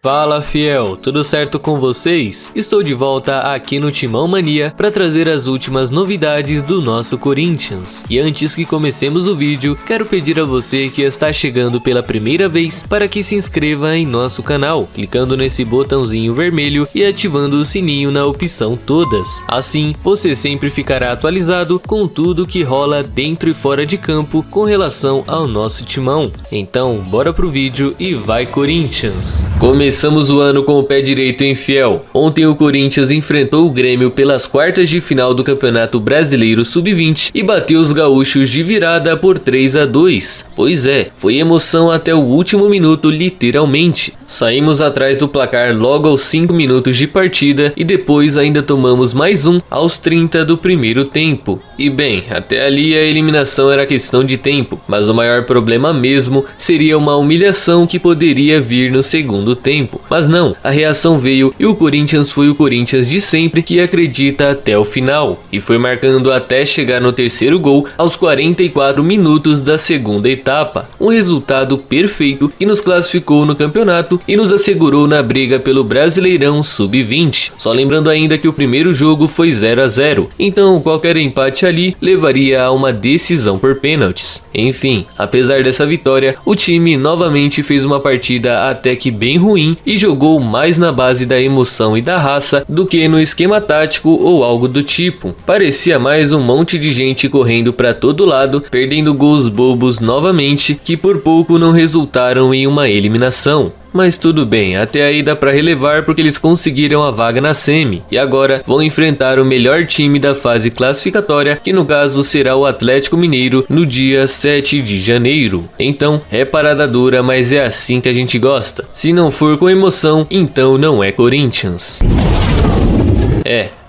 Fala fiel, tudo certo com vocês? Estou de volta aqui no Timão Mania para trazer as últimas novidades do nosso Corinthians. E antes que comecemos o vídeo, quero pedir a você que está chegando pela primeira vez para que se inscreva em nosso canal, clicando nesse botãozinho vermelho e ativando o sininho na opção todas. Assim, você sempre ficará atualizado com tudo que rola dentro e fora de campo com relação ao nosso timão. Então, bora pro vídeo e vai Corinthians! Começamos o ano com o pé direito em fiel. Ontem o Corinthians enfrentou o Grêmio pelas quartas de final do Campeonato Brasileiro Sub-20 e bateu os gaúchos de virada por 3-2. Pois é, foi emoção até o último minuto literalmente. Saímos atrás do placar logo aos 5 minutos de partida e depois ainda tomamos mais um aos 30 do primeiro tempo. E bem, até ali a eliminação era questão de tempo, mas o maior problema mesmo seria uma humilhação que poderia vir no segundo tempo. Mas não, a reação veio e o Corinthians foi o Corinthians de sempre que acredita até o final. E foi marcando até chegar no terceiro gol aos 44 minutos da segunda etapa. Um resultado perfeito que nos classificou no campeonato e nos assegurou na briga pelo Brasileirão Sub-20. Só lembrando ainda que o primeiro jogo foi 0-0, então qualquer empate ali levaria a uma decisão por pênaltis. Enfim, apesar dessa vitória, o time novamente fez uma partida até que bem ruim e jogou mais na base da emoção e da raça do que no esquema tático ou algo do tipo. Parecia mais um monte de gente correndo para todo lado, perdendo gols bobos novamente que por pouco não resultaram em uma eliminação. Mas tudo bem, até aí dá pra relevar porque eles conseguiram a vaga na semi e agora vão enfrentar o melhor time da fase classificatória, que no caso será o Atlético Mineiro no dia 7 de janeiro. Então é parada dura, mas é assim que a gente gosta. Se não for com emoção, então não é Corinthians.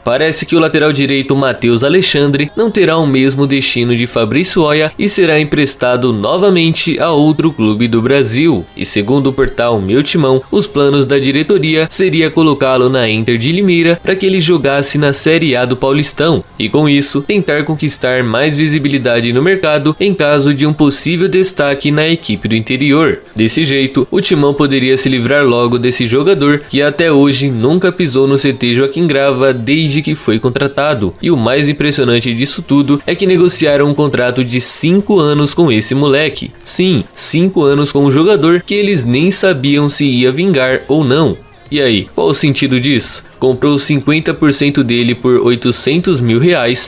Parece que o lateral direito Matheus Alexandre não terá o mesmo destino de Fabrício Oia e será emprestado novamente a outro clube do Brasil. E segundo o portal Meu Timão, os planos da diretoria seria colocá-lo na Inter de Limeira para que ele jogasse na Série A do Paulistão e com isso tentar conquistar mais visibilidade no mercado em caso de um possível destaque na equipe do interior. Desse jeito, o Timão poderia se livrar logo desse jogador que até hoje nunca pisou no CT Joaquim Grava desde que foi contratado. E o mais impressionante disso tudo é que negociaram um contrato de 5 anos com esse moleque. Sim, 5 anos com um jogador que eles nem sabiam se ia vingar ou não. E aí, qual o sentido disso? Comprou 50% dele por R$800 mil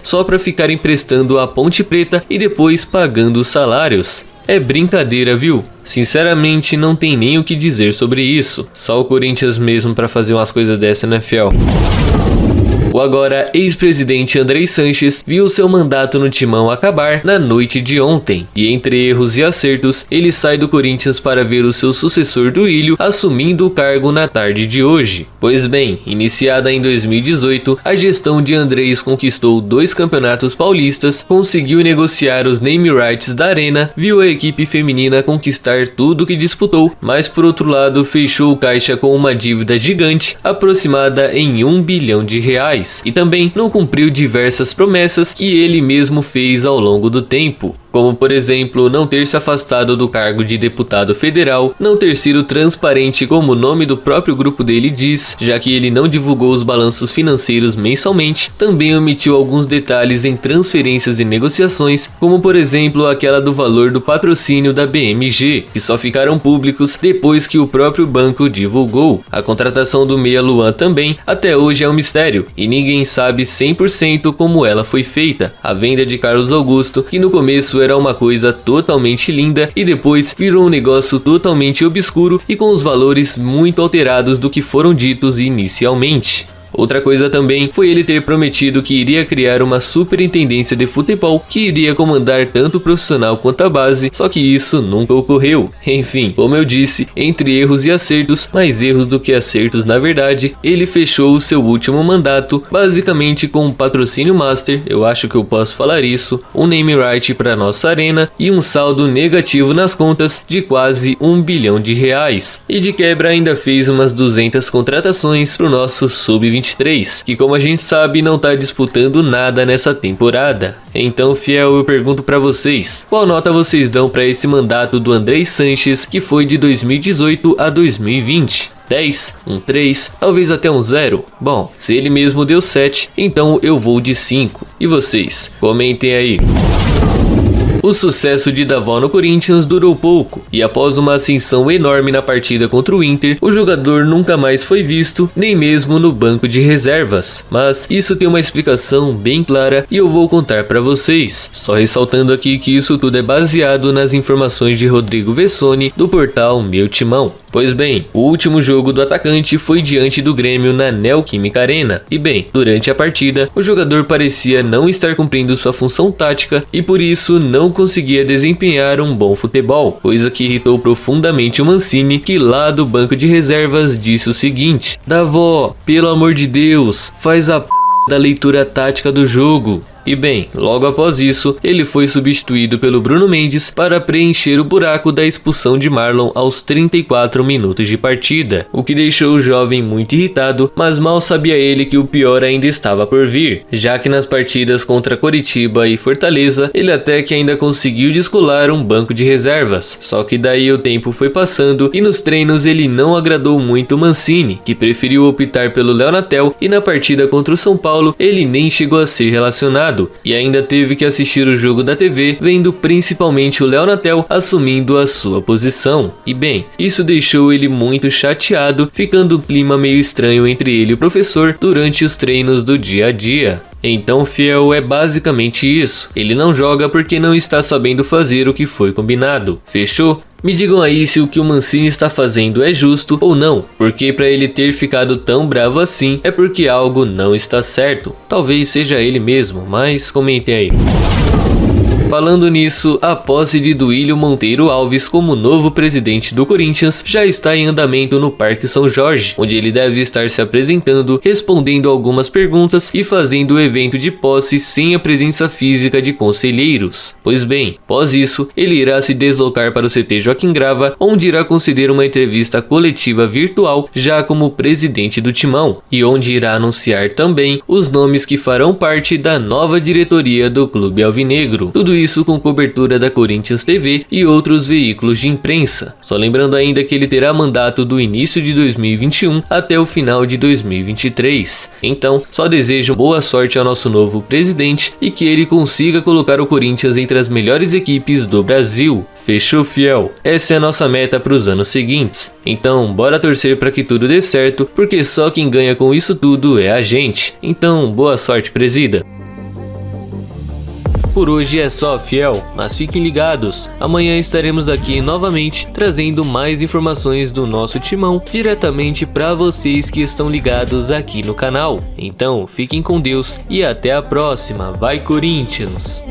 só para ficar emprestando a Ponte Preta e depois pagando os salários. É brincadeira, viu? Sinceramente, não tem nem o que dizer sobre isso. Só o Corinthians mesmo para fazer umas coisas dessa, né, fiel? O agora ex-presidente Andrei Sanches viu seu mandato no Timão acabar na noite de ontem, e entre erros e acertos, ele sai do Corinthians para ver o seu sucessor Duílio assumindo o cargo na tarde de hoje. Pois bem, iniciada em 2018, a gestão de Andrés conquistou 2 campeonatos paulistas, conseguiu negociar os name rights da arena, viu a equipe feminina conquistar tudo que disputou, mas por outro lado fechou o caixa com uma dívida gigante aproximada em R$1 bilhão. E também não cumpriu diversas promessas que ele mesmo fez ao longo do tempo, como por exemplo não ter se afastado do cargo de deputado federal, não ter sido transparente como o nome do próprio grupo dele diz, já que ele não divulgou os balanços financeiros mensalmente, também omitiu alguns detalhes em transferências e negociações, como por exemplo aquela do valor do patrocínio da BMG, que só ficaram públicos depois que o próprio banco divulgou. A contratação do meia Luan também até hoje é um mistério, e ninguém sabe 100% como ela foi feita. A venda de Carlos Augusto, que no começo era uma coisa totalmente linda e depois virou um negócio totalmente obscuro e com os valores muito alterados do que foram ditos inicialmente. Outra coisa também foi ele ter prometido que iria criar uma superintendência de futebol que iria comandar tanto o profissional quanto a base, só que isso nunca ocorreu. Enfim, como eu disse, entre erros e acertos, mais erros do que acertos na verdade, ele fechou o seu último mandato basicamente com um patrocínio master, eu acho que eu posso falar isso, um name right para nossa arena e um saldo negativo nas contas de quase R$1 bilhão. E de quebra ainda fez umas 200 contratações pro nosso Sub-20. Que como a gente sabe não tá disputando nada nessa temporada. Então fiel, eu pergunto pra vocês, qual nota vocês dão pra esse mandato do Andrei Sanches que foi de 2018 a 2020? 10, um 3, talvez até um 0? Bom, se ele mesmo deu 7, então eu vou de 5. E vocês? Comentem aí. O sucesso de Davó no Corinthians durou pouco, e após uma ascensão enorme na partida contra o Inter, o jogador nunca mais foi visto, nem mesmo no banco de reservas. Mas isso tem uma explicação bem clara e eu vou contar para vocês, só ressaltando aqui que isso tudo é baseado nas informações de Rodrigo Vessone do portal Meu Timão. Pois bem, o último jogo do atacante foi diante do Grêmio na Neoquímica Arena, e bem, durante a partida, o jogador parecia não estar cumprindo sua função tática e por isso não conseguia desempenhar um bom futebol, coisa que irritou profundamente o Mancini, que lá do banco de reservas disse o seguinte: Davó, pelo amor de Deus, faz a da leitura tática do jogo. E bem, logo após isso, ele foi substituído pelo Bruno Mendes para preencher o buraco da expulsão de Marlon aos 34 minutos de partida, o que deixou o jovem muito irritado, mas mal sabia ele que o pior ainda estava por vir, já que nas partidas contra Coritiba e Fortaleza, ele até que ainda conseguiu descolar um banco de reservas, só que daí o tempo foi passando e nos treinos ele não agradou muito o Mancini, que preferiu optar pelo Léo Natel, e na partida contra o São Paulo, ele nem chegou a ser relacionado, e ainda teve que assistir o jogo da TV, vendo principalmente o Léo Natel assumindo a sua posição. E bem, isso deixou ele muito chateado, ficando um clima meio estranho entre ele e o professor durante os treinos do dia a dia. Então, fiel, é basicamente isso. Ele não joga porque não está sabendo fazer o que foi combinado. Fechou? Me digam aí se o que o Mancini está fazendo é justo ou não, porque para ele ter ficado tão bravo assim é porque algo não está certo. Talvez seja ele mesmo, mas comentem aí. Falando nisso, a posse de Duílio Monteiro Alves como novo presidente do Corinthians já está em andamento no Parque São Jorge, onde ele deve estar se apresentando, respondendo algumas perguntas e fazendo o evento de posse sem a presença física de conselheiros. Pois bem, após isso, ele irá se deslocar para o CT Joaquim Grava, onde irá conceder uma entrevista coletiva virtual já como presidente do Timão, e onde irá anunciar também os nomes que farão parte da nova diretoria do Clube Alvinegro. Tudo isso com cobertura da Corinthians TV e outros veículos de imprensa. Só lembrando ainda que ele terá mandato do início de 2021 até o final de 2023. Então, só desejo boa sorte ao nosso novo presidente e que ele consiga colocar o Corinthians entre as melhores equipes do Brasil. Fechou, fiel? Essa é a nossa meta para os anos seguintes. Então, bora torcer para que tudo dê certo, porque só quem ganha com isso tudo é a gente. Então, boa sorte, presida. Por hoje é só, fiel, mas fiquem ligados, amanhã estaremos aqui novamente trazendo mais informações do nosso timão diretamente para vocês que estão ligados aqui no canal. Então fiquem com Deus e até a próxima, vai Corinthians!